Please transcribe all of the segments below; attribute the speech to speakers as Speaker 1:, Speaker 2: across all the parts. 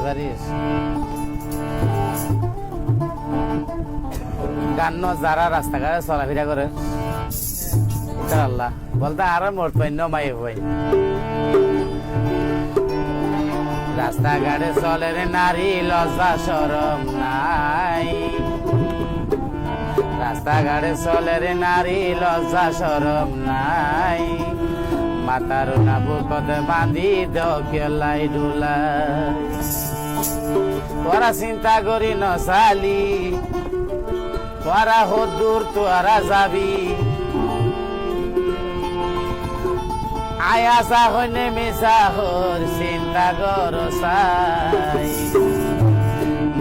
Speaker 1: পারিস গান্ন যারা রাস্তাঘাটে চলাফেরা করে আল্লাহ বলতে আরো মোট পাইন মাই হই রাস্তাঘাটে চলে রে নারী লজ্জা শরম নাই রাস্তাঘাটে চলে রে নারী লজ্জা শরম নাই মাতার না বুকতে বাঁধি দেলাই ডুলাই তোরা চিন্তা করি নচালি তোরা হদূর তোরা যাবি আয়াসা হইনে মিশা হর চিন্তা কর চাই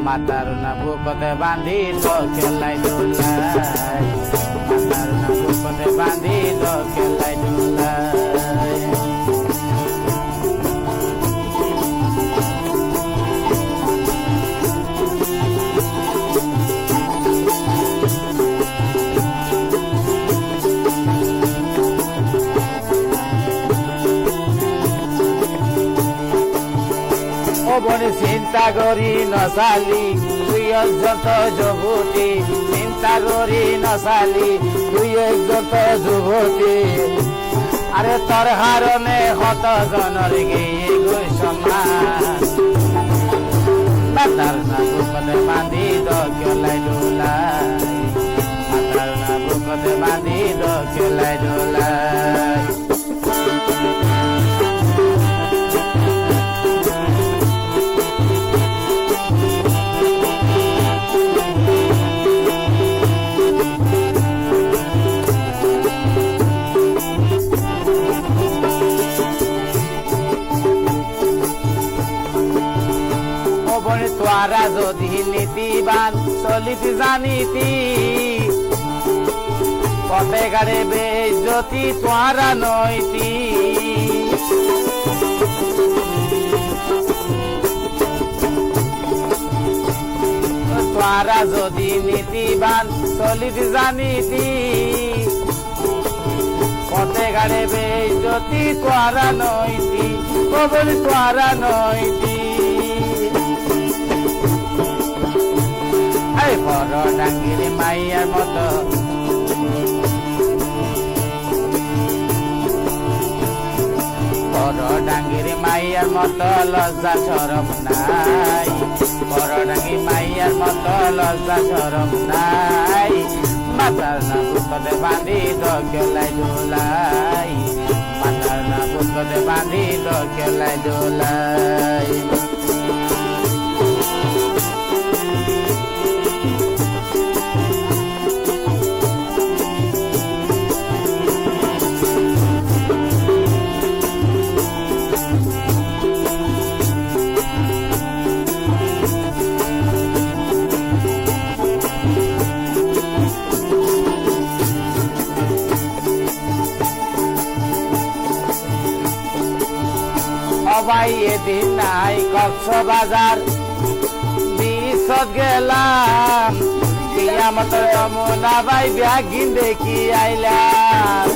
Speaker 1: মাতার না বুকতে বাঁধি দেলাই ডুলাই মাতার না বুকতে বাঁধি দেলাই ডুলাই বনে চিন্তা করি নচালি তুই যত যুবতী চিন্তা করি নচালি তুই যত যুবতী আরে তোর হারণে হত জনের গিয়ে গই সমান মাতার না বুকতে বাঁধি দেলাই ডোলাই মাতার না বুকতে বাঁধি দেলাই ডোলাই তোরা যদি নীতিবান চলিতি জানিতি পথে গাড়ে বেজ্জতি তোরা নইতি তোরা যদি নীতিবান চলিতি জানিতি পথে গাড়ে বেজ্জতি তোরা নইতি কবল তোরা নইতি বড় ডাঙ্গির মাইয়ার মতো বড় ডাঙ্গির মাইয়ার মতো লজ্জা শরম নাই বড় ডাঙ্গি মাইয়ার মতো লজ্জা শরম নাই মাতার না বুকতে বাঁধি দেলাই ডোলাই মাতার না বুকতে বাঁধি দেলাই ডোলাই ভাই এদিন নাই কক্সবাজার বিশদ গেলাম কিয়ামতের নমুনা ভাই ব্যাগিন দেখি আইলাম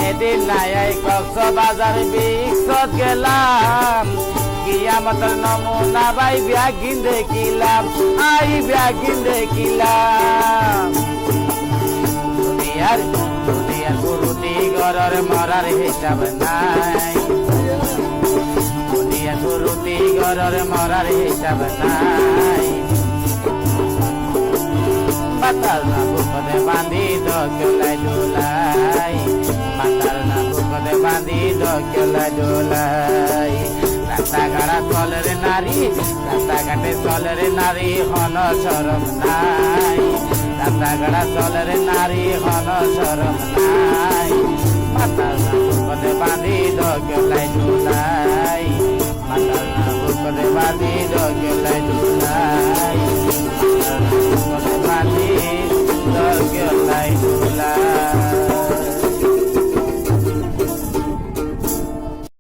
Speaker 1: এদিন নাই কক্সবাজার বিশদ গেলাম কিয়ামতের নমুনা ভাই ব্যাগিন দেখিলাম আই ব্যাগিন দেখিলাম দুনিয়ার গুরুতি গড়ের মরার হিসাব নাই দুনিয়ার গুরুতি গড়ের মরার হিসাব নাই মাতার না বুকতে বাঁধি দেলাই ডোলাই মাতার না বুকতে বাঁধি দেলাই ডোলাই রাস্তাঘাট চলে রে নারী রাস্তাঘাটে চলে রে নারী হন শরম নাই রাস্তাঘাট চলে রে নারী হন শরম নাই মাতার না বুকতে বাঁধি দেলাই ডোলাই মাতার না